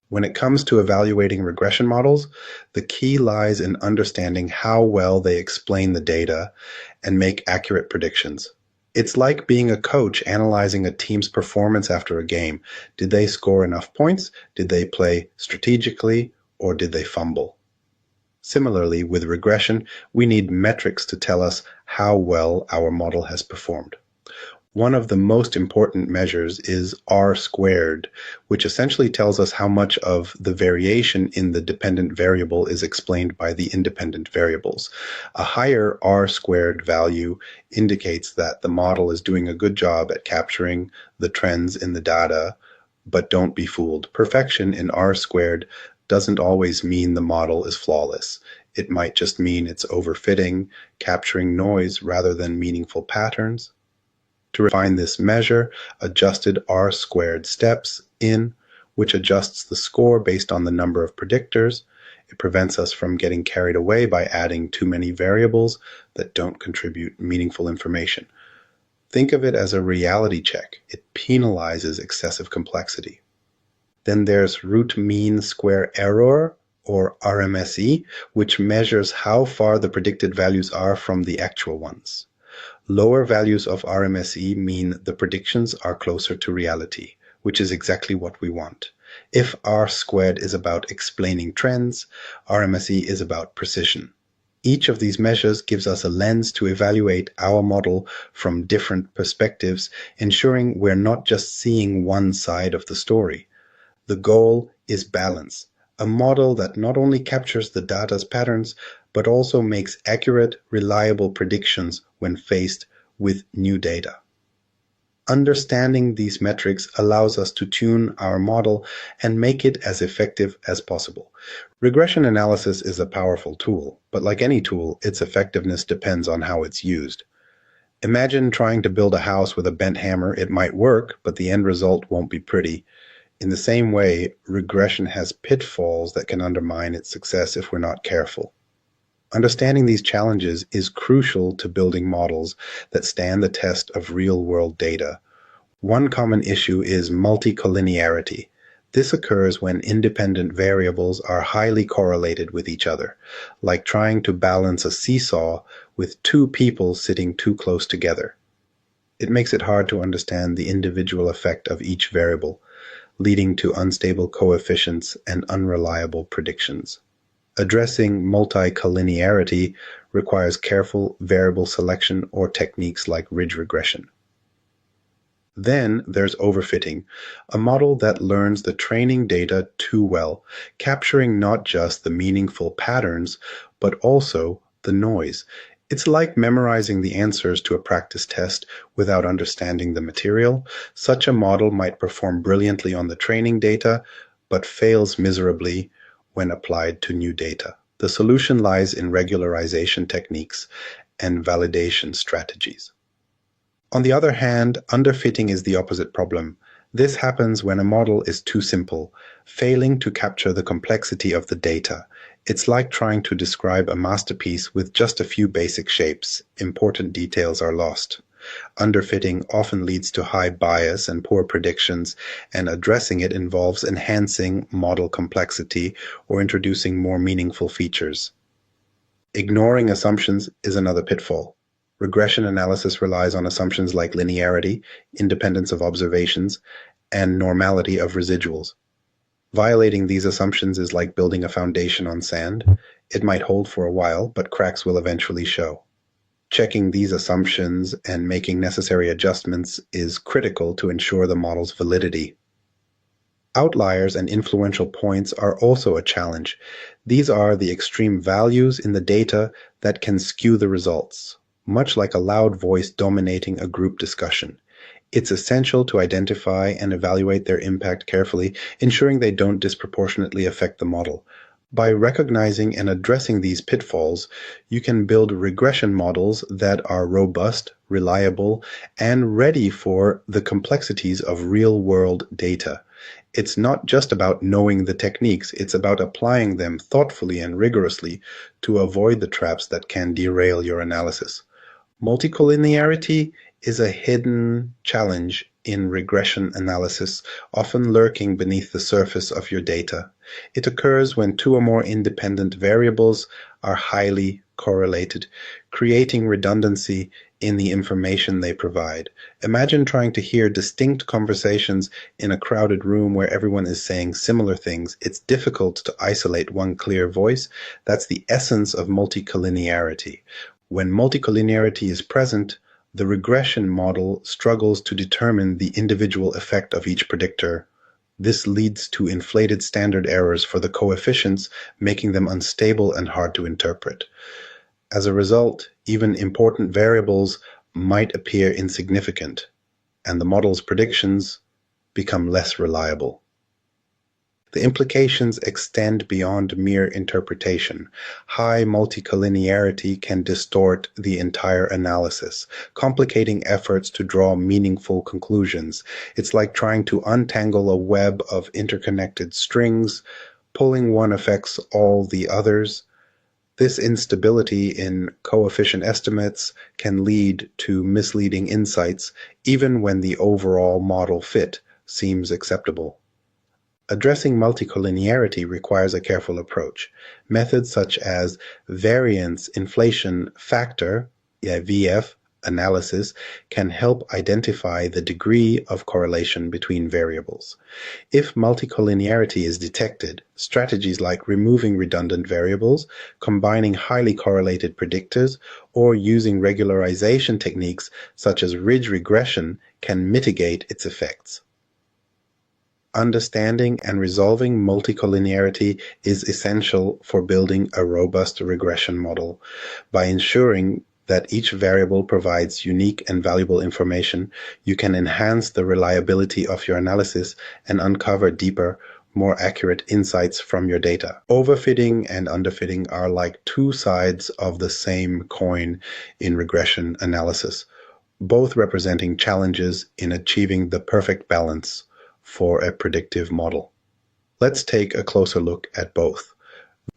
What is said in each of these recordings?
When it comes to evaluating regression models, the key lies in understanding how well they explain the data and make accurate predictions. It's like being a coach analyzing a team's performance after a game. Did they score enough points? Did they play strategically? Or did they fumble? Similarly, with regression, we need metrics to tell us how well our model has performed. One of the most important measures is R squared, which essentially tells us how much of the variation in the dependent variable is explained by the independent variables. A higher R squared value indicates that the model is doing a good job at capturing the trends in the data, but don't be fooled. Perfection in R squared doesn't always mean the model is flawless. It might just mean it's overfitting, capturing noise rather than meaningful patterns. To refine this measure, adjusted R squared steps in, which adjusts the score based on the number of predictors. It prevents us from getting carried away by adding too many variables that don't contribute meaningful information. Think of it as a reality check. It penalizes excessive complexity. Then there's root mean square error, or RMSE, which measures how far the predicted values are from the actual ones. Lower values of RMSE mean the predictions are closer to reality, which is exactly what we want. If R squared is about explaining trends, RMSE is about precision. Each of these measures gives us a lens to evaluate our model from different perspectives, ensuring we're not just seeing one side of the story. The goal is balance, a model that not only captures the data's patterns, but also makes accurate, reliable predictions when faced with new data. Understanding these metrics allows us to tune our model and make it as effective as possible. Regression analysis is a powerful tool, but like any tool, its effectiveness depends on how it's used. Imagine trying to build a house with a bent hammer. It might work, but the end result won't be pretty. In the same way, regression has pitfalls that can undermine its success if we're not careful. Understanding these challenges is crucial to building models that stand the test of real-world data. One common issue is multicollinearity. This occurs when independent variables are highly correlated with each other, like trying to balance a seesaw with two people sitting too close together. It makes it hard to understand the individual effect of each variable, leading to unstable coefficients and unreliable predictions. Addressing multicollinearity requires careful variable selection or techniques like ridge regression. Then there's overfitting, a model that learns the training data too well, capturing not just the meaningful patterns, but also the noise. It's like memorizing the answers to a practice test without understanding the material. Such a model might perform brilliantly on the training data, but fails miserably when applied to new data. The solution lies in regularization techniques and validation strategies. On the other hand, underfitting is the opposite problem. This happens when a model is too simple, failing to capture the complexity of the data. It's like trying to describe a masterpiece with just a few basic shapes. Important details are lost. Underfitting often leads to high bias and poor predictions, and addressing it involves enhancing model complexity or introducing more meaningful features. Ignoring assumptions is another pitfall. Regression analysis relies on assumptions like linearity, independence of observations, and normality of residuals. Violating these assumptions is like building a foundation on sand. It might hold for a while, but cracks will eventually show. Checking these assumptions and making necessary adjustments is critical to ensure the model's validity. Outliers and influential points are also a challenge. These are the extreme values in the data that can skew the results, much like a loud voice dominating a group discussion. It's essential to identify and evaluate their impact carefully, ensuring they don't disproportionately affect the model. By recognizing and addressing these pitfalls, you can build regression models that are robust, reliable, and ready for the complexities of real-world data. It's not just about knowing the techniques, it's about applying them thoughtfully and rigorously to avoid the traps that can derail your analysis. Multicollinearity is a hidden challenge in regression analysis, often lurking beneath the surface of your data. It occurs when two or more independent variables are highly correlated, creating redundancy in the information they provide. Imagine trying to hear distinct conversations in a crowded room where everyone is saying similar things. It's difficult to isolate one clear voice. That's the essence of multicollinearity. When multicollinearity is present, the regression model struggles to determine the individual effect of each predictor. This leads to inflated standard errors for the coefficients, making them unstable and hard to interpret. As a result, even important variables might appear insignificant, and the model's predictions become less reliable. The implications extend beyond mere interpretation. High multicollinearity can distort the entire analysis, complicating efforts to draw meaningful conclusions. It's like trying to untangle a web of interconnected strings. Pulling one affects all the others. This instability in coefficient estimates can lead to misleading insights, even when the overall model fit seems acceptable. Addressing multicollinearity requires a careful approach. Methods such as variance inflation factor (VF) analysis can help identify the degree of correlation between variables. If multicollinearity is detected, strategies like removing redundant variables, combining highly correlated predictors, or using regularization techniques such as ridge regression can mitigate its effects. Understanding and resolving multicollinearity is essential for building a robust regression model. By ensuring that each variable provides unique and valuable information, you can enhance the reliability of your analysis and uncover deeper, more accurate insights from your data. Overfitting and underfitting are like two sides of the same coin in regression analysis, both representing challenges in achieving the perfect balance for a predictive model. Let's take a closer look at both.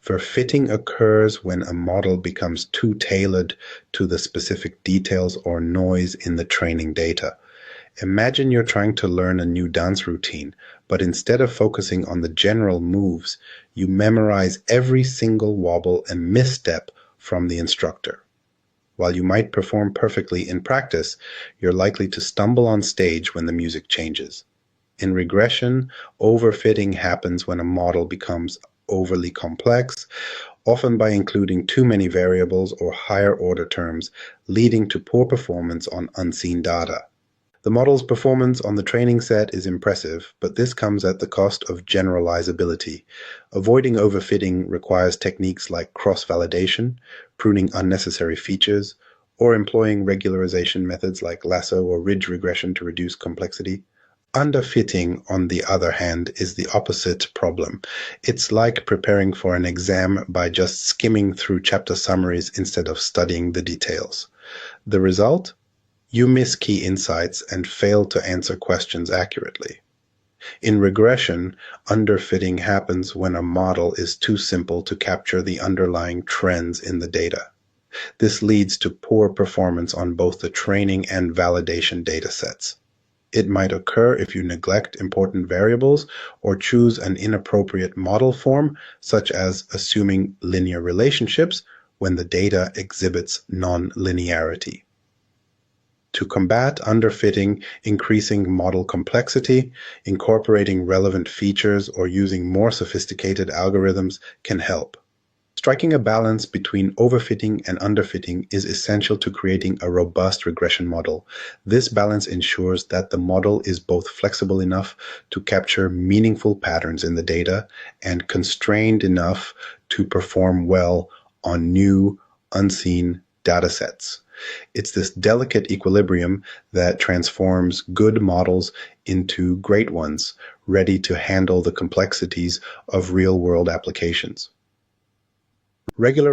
Overfitting occurs when a model becomes too tailored to the specific details or noise in the training data. Imagine you're trying to learn a new dance routine, but instead of focusing on the general moves, you memorize every single wobble and misstep from the instructor. While you might perform perfectly in practice, you're likely to stumble on stage when the music changes. In regression, overfitting happens when a model becomes overly complex, often by including too many variables or higher order terms, leading to poor performance on unseen data. The model's performance on the training set is impressive, but this comes at the cost of generalizability. Avoiding overfitting requires techniques like cross-validation, pruning unnecessary features, or employing regularization methods like lasso or ridge regression to reduce complexity. Underfitting, on the other hand, is the opposite problem. It's like preparing for an exam by just skimming through chapter summaries instead of studying the details. The result? You miss key insights and fail to answer questions accurately. In regression, underfitting happens when a model is too simple to capture the underlying trends in the data. This leads to poor performance on both the training and validation datasets. It might occur if you neglect important variables or choose an inappropriate model form, such as assuming linear relationships when the data exhibits non-linearity. To combat underfitting, increasing model complexity, incorporating relevant features, or using more sophisticated algorithms can help. Striking a balance between overfitting and underfitting is essential to creating a robust regression model. This balance ensures that the model is both flexible enough to capture meaningful patterns in the data and constrained enough to perform well on new, unseen datasets. It's this delicate equilibrium that transforms good models into great ones, ready to handle the complexities of real-world applications. Regular